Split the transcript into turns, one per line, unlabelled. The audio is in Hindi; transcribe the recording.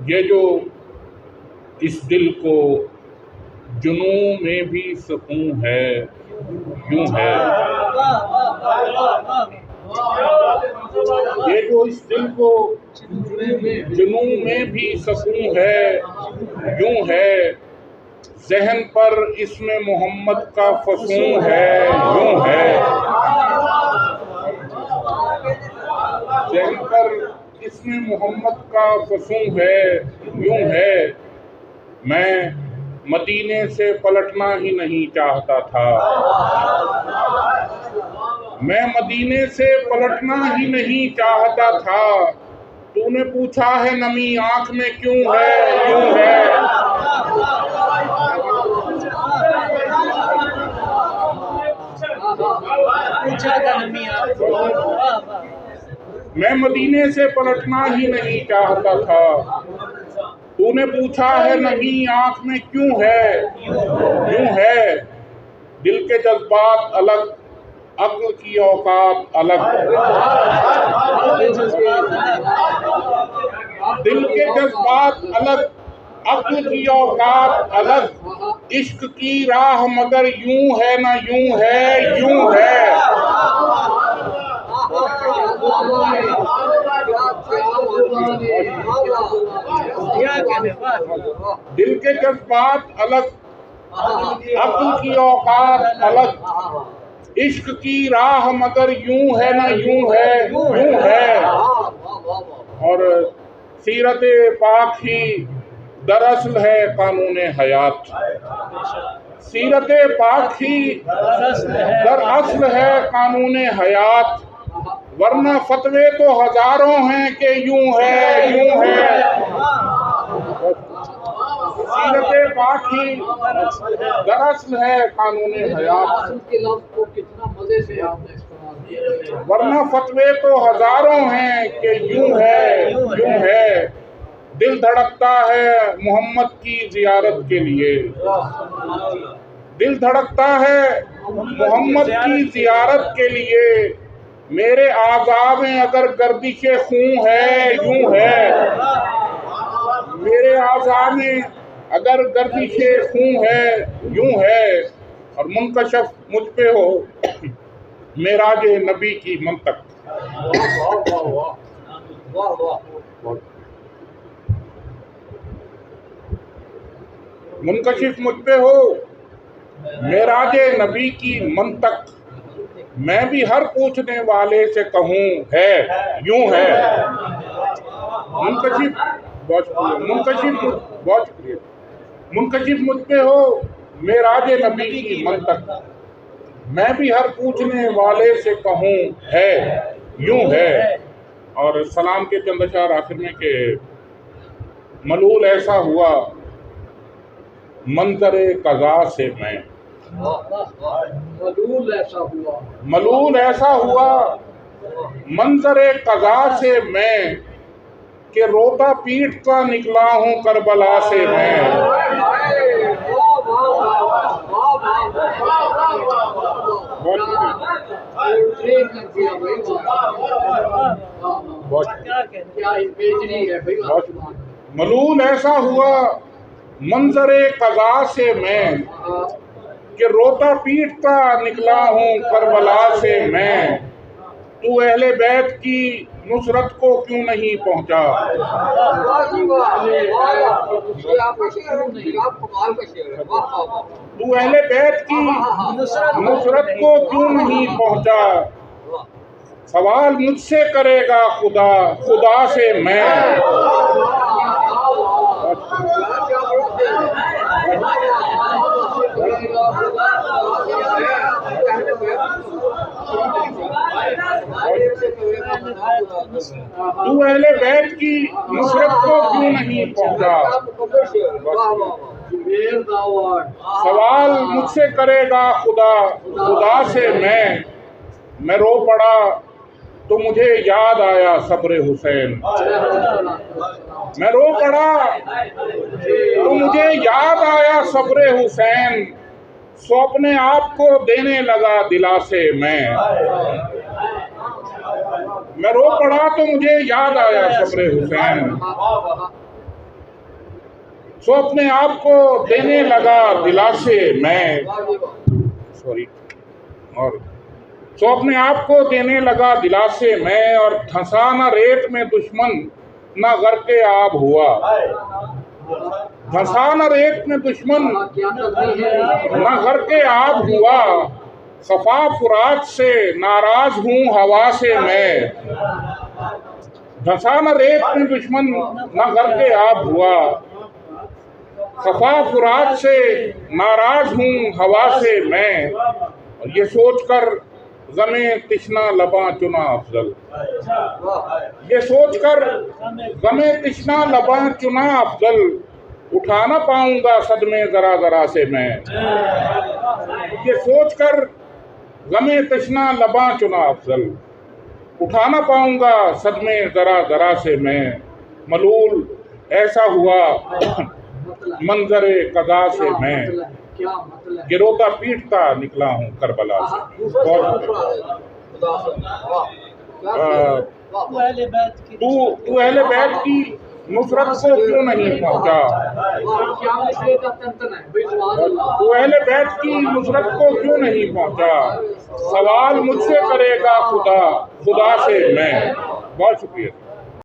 ये जो इस दिल को जुनून में भी सुकून है, यूं है। ये जो इस दिल को जुनून में भी सुकून है, यूं है। ज़हन पर इसमें मोहम्मद का फसून है, यूं है। ज़हन पर इसमें मोहम्मद का फसून है, यूं है। मैं मदीने से पलटना ही नहीं चाहता था, मैं मदीने से पलटना ही नहीं चाहता था। तूने पूछा है नमी आंख में क्यों है, यूं है। मैं मदीने से पलटना ही नहीं चाहता था। तूने पूछा है नमी आंख में क्यों है, यूं है। दिल के जज्बात अलग, अक्ल की औकात अलग। दिल के जज्बात अलग, अक्ल की औकात अलग। इश्क की राह मगर यूं है ना यूं है, यूं है। दिल के जज्बात अलग, अक्ल की औकात अलग। इश्क की राह मगर यूं है ना यूं है, यूं है। और सीरत पाक ही दरअसल है कानून हयात। सीरत पाक ही दरअसल है कानून हयात। वरना फतवे तो हजारों हैं कि यूं है, यूं है। सीरत पाक ही दरअसल है कानून हयात।
कितना मजे से आपने इस्तेमाल किया।
वरना फतवे तो हजारों हैं कि यूं है, यूं है। दिल धड़कता है मोहम्मद की जियारत के लिए। दिल धड़कता है मोहम्मद की जियारत के लिए। मेरे आज़ा में अगर गर्दिशे खून है, यूं है। मेरे आज़ा में अगर गर्दिशे खून है, यूं है। और मुनकशफ मुझ पे हो मेराजे नबी की मंतक। मुनकशिफ मुझ पे हो मेराजे नबी की मंतक। मैं भी हर पूछने वाले से कहूँ है, यूं है। मुनकशिफ बहुत शुक्रिया। मुनकशिफ मुझ पे हो मेराजे नबी की मंतक। मैं भी हर पूछने वाले से कहूँ है, यूं है। और सलाम के चंद अशआर आखिर में के मलूल ऐसा हुआ मंजरे कज़ा से मैं।
मलूल ऐसा हुआ,
मलूल ऐसा हुआ मंजरे कज़ा से मैं कि रोता पीट का निकला हूँ करबला से मैं। मलूल ऐसा हुआ मंजरे कज़ा से मैं कि रोता पीटता निकला हूँ करबला से मैं। तू अहले बैत की नुसरत को क्यों नहीं पहुँचा। तू अहले बैत की नुसरत को क्यों नहीं पहुँचा। सवाल मुझसे करेगा खुदा, खुदा से मैं। तू अहले बैत की नुसरत को क्यों नहीं पहुँचा। सवाल मुझसे करेगा खुदा, खुदा से मैं रो पड़ा तो मुझे याद आया सब्र हुसैन। मैं रो पड़ा तो मुझे याद आया सब्र हुसैन। सो अपने आप को देने लगा दिलासे मैं रो पड़ा तो मुझे याद आया सब्र हुसैन। सो अपने आप को देने लगा दिलासे मैं, सॉरी, और सो अपने आप को देने लगा दिलासे मैं, और धंसा न रेत में दुश्मन न गरके आब हुआ। धंसा न रेत में दुश्मन न गरके आब हुआ, सफा फुरात से नाराज हूँ हवा से मैं। धंसा न रेत में दुश्मन न गरके आब हुआ, सफा फुरात से नाराज हूँ हवा से मैं। और ये सोचकर गमे तिश्ना लबा चुना अफजल, ये सोचकर गमे तिश्ना लबा चुना अफजल, उठा ना पाऊंगा सदमे जरा जरा से मैं। ये सोचकर गमे तिश्ना लबा चुना अफजल, उठा ना पाऊंगा सदमे जरा जरा से मैं। मलूल ऐसा हुआ मंजरे कदा से मैं, गिरोता पीटता निकला हूँ करबला से। तू अहले बैत की नुसरत को क्यों नहीं पहुँचा, तू अहले बैत की नुसरत को क्यों नहीं पहुँचा, सवाल मुझसे करेगा खुदा खुदा से मैं। बहुत शुक्रिया।